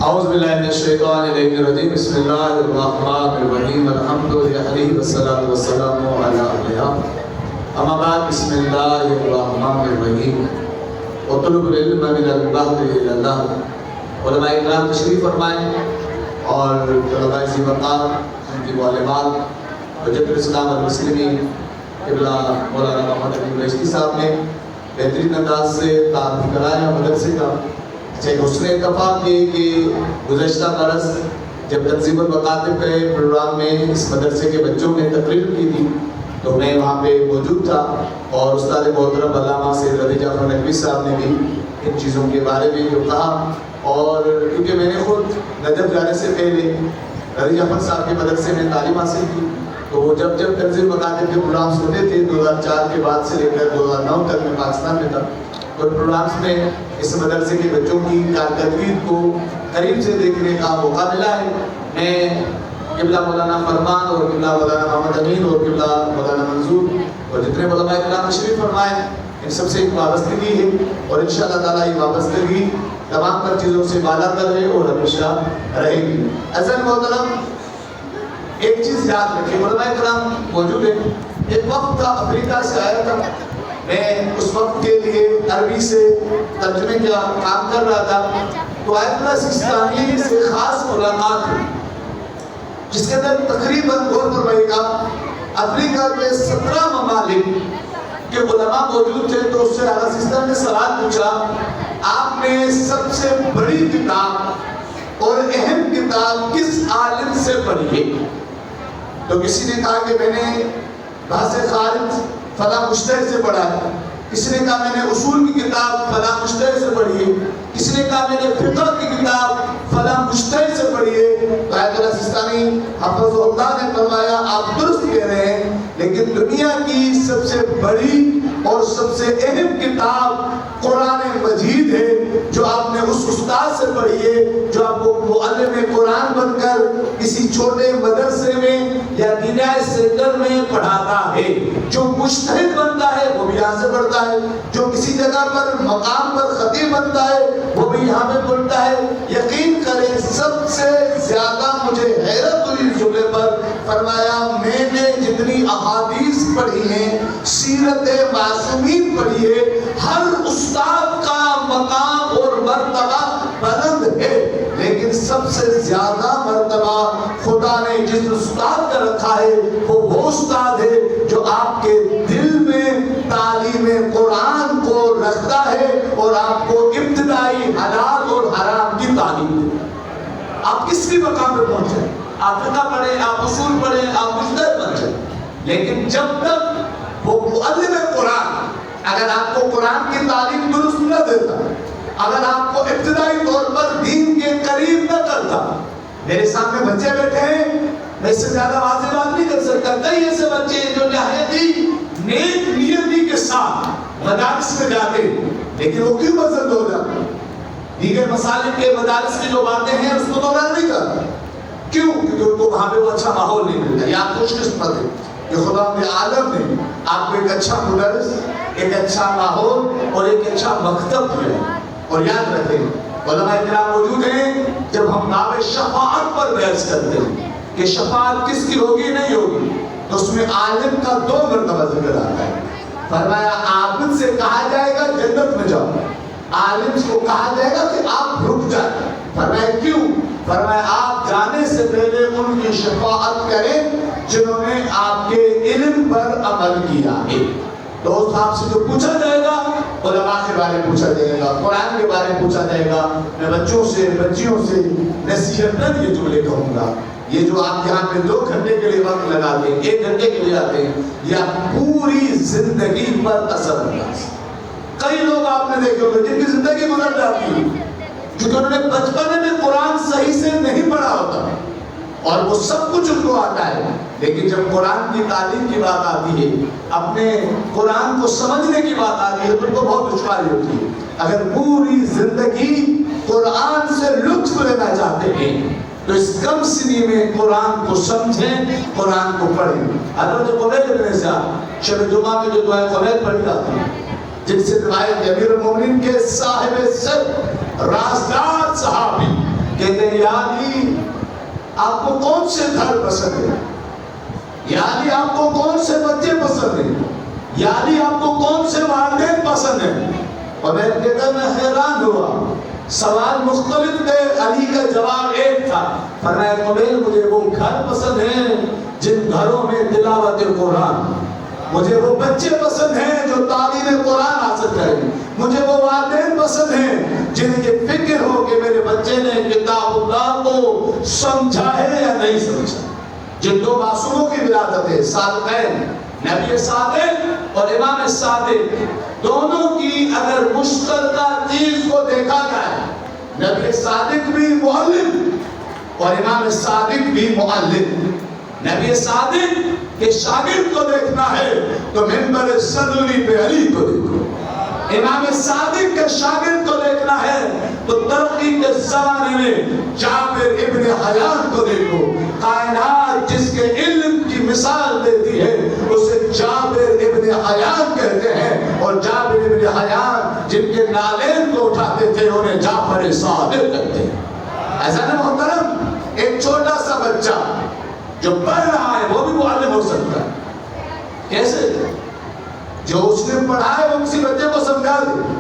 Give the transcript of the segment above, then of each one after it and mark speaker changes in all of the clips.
Speaker 1: اعوذ باللہ من الشیطان الرجیم بسم اللہ الرحمن الرحیم الحمد للہ والصلاة والسلام علی اہلہا اما بعد بسم اللہ الرحمن الرحیم اطلب العلم من البحر الی اللہ۔ علماء اکرام تشریف فرمائیں اور طلباء ذی وقار ان کی معلمات وجب الاسلام المسلمین قبلہ مولانا محمد علی ریشتی صاحب نے بہترین انداز سے تعارف کرایا مدرسے کا۔ حسن اتفاق یہ کہ گزشتہ برس جب تنظیم المکاتب کے پروگرام میں اس مدرسے کے بچوں نے تقریر کی تھی تو میں وہاں پہ موجود تھا، اور استاد محترم علامہ سید رضی جعفر نقوی صاحب نے بھی ان چیزوں کے بارے میں جو کہا، اور کیونکہ میں نے خود نجف جانے سے پہلے رضی جعفر صاحب کے مدرسے میں تعلیم حاصل کی، تو وہ جب تنظیم مکاتب کے پروگرامز ہوتے تھے 2004 کے بعد سے لے کر 2009 تک میں پاکستان میں تھا، اور پروگرامز میں اس مدرسے کے بچوں کی کارکردگی کو قریب سے دیکھنے کا موقع ملا ہے۔ میں قبلہ مولانا فرمان اور قبلہ مولانا محمد امین اور قبلہ مولانا منظور اور جتنے علماء اکرام تشریف فرمائے ان سب سے ایک وابستگی ہے، اور انشاءاللہ تعالیٰ یہ وابستگی تمام تر چیزوں سے بالا تر ہے اور ہمیشہ رہے گی۔ عزیز محترم، ایک چیز یاد رکھیں، علماء اکرام موجود ہیں۔ ایک وقت تھا افریقہ سے آیا تھا، میں اس وقت کے لیے عربی سے ترجمے کا کام کر رہا تھا، تو آیت اللہ سکستانی سے خاص ملاقات ہوئی جس کے اندر تقریباً غور فرمائیے گا افریقہ کے 17 ممالک کے علماء موجود تھے، تو اس سے اعلیٰ سکستان نے سوال پوچھا آپ نے سب سے بڑی کتاب اور اہم کتاب کس عالم سے پڑھی ہے؟ تو کسی نے کہا کہ میں نے بحث خارج فلاں مجتہد سے پڑھا ہے، کسی نے کہا میں نے اصول کی کتاب فلاں مجتہد سے پڑھی ہے، کسی نے کہا میں نے فقہ کی کتاب فلاں مجتہد سے پڑھی ہے۔ تو آیت اللہ سکستانی حفظ اللہ نے فرمایا آپ درست کہہ رہے ہیں، لیکن دنیا کی سب سے بڑی اور سب سے اہم کتاب قرآن مجید ہے، جو آپ نے اس استاد سے پڑھی ہے جو آپ کو معلم قرآن بن کر کسی چھوٹے مدرسے میں یا دینائی سینٹر میں پڑھاتا ہے۔ جو مجتہد بنتا ہے وہ بھی یہاں سے پڑھتا ہے، جو کسی جگہ پر مقام پر خطیب بنتا ہے وہ بھی یہاں پہ پڑھتا ہے۔ یقین کریں سب سے زیادہ مجھے حیرت ہوئی اس جملے پر، فرمایا میں نے جتنی احادیث پڑھی ہیں، سیرت معصومین پڑھی ہے، ہر استاد کا مقام اور مرتبہ بلند ہے، لیکن سب سے زیادہ مرتبہ خدا نے جس استاد کا رکھا ہے وہ استاد ہے جو آپ کے دل میں تعلیم قرآن کو رکھتا ہے اور آپ کو ابتدائی حلال اور حرام کی تعلیم دے۔ آپ کس بھی مقام پہ پہنچے، آپ فقہ پڑھیں، آپ اصول پڑھیں، آپ مجتہد بن جائیں، لیکن جب تک وہ معلم قرآن اگر آپ کو قرآن کی تعلیم درست نہ دیتا، اگر آپ کو ابتدائی طور پر دین کے قریب نہ کرتا، میرے سامنے بچے بیٹھے ہیں، میں اس سے زیادہ واضح بات نہیں کر سکتا، کئی ایسے بچے ہیں جو نہایت ہی نیک نیتی کے ساتھ مدارس میں جاتے ہیں، لیکن وہ کیوں پسند ہو جاتے ہیں؟ دیگر مسالک کے مدارس کی جو باتیں ہیں اس کو دوران نہیں کرتا، کیوں؟ کیونکہ ان کو وہاں پہ وہ اچھا ماحول نہیں ملتا۔ یا خوش قسمت ہے کہ خدا کے عالم نے آپ کو ایک اچھا مدرس، ایک اچھا ماحول اور ایک اچھا مکتب دیا ہے۔ اور یاد رکھیں علماء اکرام موجود ہیں، جب ہم باب شفاعت پر بحث کرتے ہیں کہ شفاعت کس کی ہوگی نہیں ہوگی، تو اس میں عالم کا 2 مرتبہ ذکر آتا ہے۔ فرمایا عابد سے کہا جائے گا جنت میں جاؤ، عالم کو کہا جائے گا کہ آپ رک جائیں۔ فرمایا کیوں؟ فرمایا آپ جانے سے پہلے ان کی شفاعت کریں جنہوں نے آپ کے علم پر عمل کیا ہے۔ تو اس آپ سے جو پوچھا جائے گا علماء کے بارے میں پوچھا جائے گا، قرآن کے بارے میں پوچھا جائے گا۔ میں بچوں سے بچیوں سے نصیحت یہ جملے کہوں گا، یہ جو آپ یہاں پہ 2 گھنٹے کے لیے وقت لگاتے ہیں، 1 گھنٹے کے لیے آتے ہیں، یا پوری زندگی پر اثر ہوگا۔ کئی لوگ آپ نے دیکھے ہوگا جن کی زندگی گزر جاتی ہے کیونکہ انہوں نے بچپنے میں قرآن صحیح سے نہیں پڑھا ہوتا اور وہ سب کچھ ان کو آتا ہے، لیکن جب قرآن کی تعلیم کی بات آتی ہے، اپنے قرآن کو سمجھنے کی بات آتی ہے تو ان کو بہت دشواری ہوتی ہے۔ اگر پوری زندگی قرآن سے لطف لینا چاہتے ہیں تو اس کم سنی میں قرآن کو سمجھیں، قرآن کو پڑھیں۔ حضرت قبیل ابن زیاد شب جمعہ میں جو دعائے قبیل پڑھی جاتی ہیں، جن سے روایت امیر المومنین کے صاحب سر رازدار صحابی کہتے ہیں یا علی آپ کو کون سے گھر پسند ہے، یا علی آپ کو کون سے بچے پسند ہیں، یا علی آپ کو کون سے والدین پسند ہیں؟ اور میں کہتا میں حیران ہوا، سوال مختلف تھے، علی کا جواب ایک تھا، فرمایا قبیل مجھے وہ گھر پسند ہیں جن گھروں میں تلاوت قرآن، مجھے وہ بچے پسند ہیں جو تعلیم قرآن حاصل کریں، مجھے وہ والدین پسند ہیں جن کی فکر ہو کہ میرے بچے نے کتاب اللہ کو سمجھا ہے یا نہیں سمجھا۔ جن دو معصوموں کی ولادت ہے، صادقین نبی صادق اور امام صادق، دونوں کی اگر مشترکہ چیز کو دیکھا جائے، نبی صادق بھی معلم اور امام صادق بھی معلم۔ نبی صادق کے شاگرد کو دیکھنا ہے تو منبر صدوری پہ علی کو دیکھو، امام صادق کے شاگرد کو دیکھنا ہے تو ترقی کے زمانے میں جابر ابن حیان کو دیکھو، کائنات جس کے علم کی مثال دیتی ہے اسے جابر ابن حیان کہتے ہیں، اور جابر ابن حیان جن کے نالین کو اٹھاتے تھے انہیں جعفر صادق کہتے ہیں۔ ایسا نا محترم، ایک چھوٹا سا بچہ جو پڑھ رہا ہے وہ بھی معلم ہو سکتا ہے، کیسے؟ جو اس نے پڑھا ہے وہ کسی بچے کو سمجھا دے،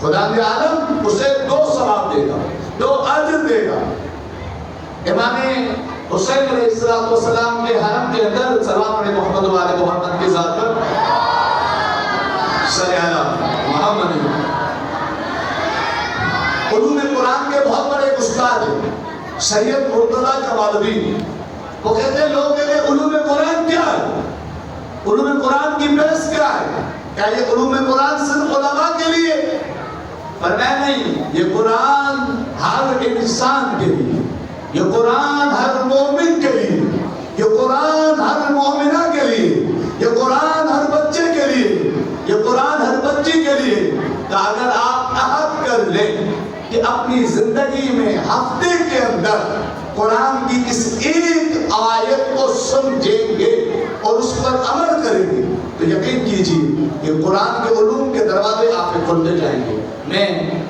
Speaker 1: خدا نے عالم اسے 2 ثواب دے گا، 2 اجر دے گا۔ امام حسین علیہ السلام کے حرم کے اندر سلام علیہ محمد و آل محمد کی ذات پر صلی اللہ محمد، علوم قرآن کے بہت بڑے استاد ہیں سید مرتضیٰ جمالدین، وہ کہتے ہیں لوگ کہتے ہیں علوم قرآن کیا ہے، علوم قرآن کی بحث کیا ہے، کیا یہ علوم قرآن صرف علماء کے لیے؟ فرمایا نہیں، یہ قرآن ہر انسان کے لیے، یہ قرآن ہر مومن کے لیے، یہ قرآن ہر مومنہ کے لیے، یہ قرآن ہر بچے کے لیے، یہ قرآن ہر بچی کے لیے۔ کہ اگر آپ عہد کر لیں کہ اپنی زندگی میں ہفتے کے اندر قرآن کی اس ایک آیت کو سمجھیں گے اور اس پر عمل کریں گے تو یقین کیجیے کہ قرآن کے علوم کے دروازے آپ کے کھلتے جائیں گے۔ میں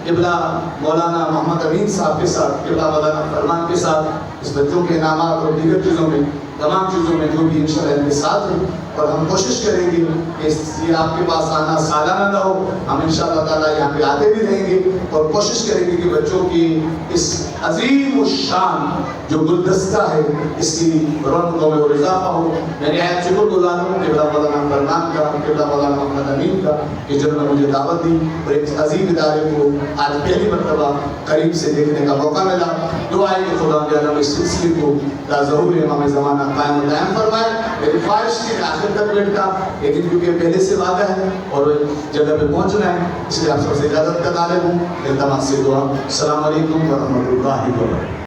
Speaker 1: قبلہ مولانا محمد امین صاحب کے ساتھ، قبلہ مولانا فرمان کے ساتھ اس بچوں کے انعامات اور دیگر چیزوں میں، تمام چیزوں میں جو بھی انشاءاللہ ان کے ساتھ ہیں، اور ہم کوشش کریں گے کہ یہ آپ کے پاس آنا سالانہ نہ ہو، ہم انشاءاللہ تعالیٰ یہاں پہ آتے بھی رہیں گے اور کوشش کریں گے کہ بچوں کی اس عظیم الشان جو گلدستہ ہے اس کی رونقوں میں اور اضافہ ہو۔ میں نہایت شکر گزار ہوں قبلہ مولانا فرمان کا، قبلہ مولانا محمد امین کا کہ جنہوں نے مجھے دعوت دی اور ایک عظیم ادارے کو آج پہلی مرتبہ قریب سے دیکھنے کا موقع ملا۔ دعا ہے کہ خدا تعالیٰ اس سلسلے کو ظہور امام زمانہ قائم و دائم فرمائے۔ میری خواہش تھی کہ آخر تک بیٹھتا، لیکن کیونکہ پہلے سے وعدہ ہے اور جگہ پہ پہنچنا ہے اس لیے آپ سب سے اجازت کا طالب ہوں۔ التماس سے دعا۔ السلام علیکم ورحمۃ اللہ وبرکاتہ۔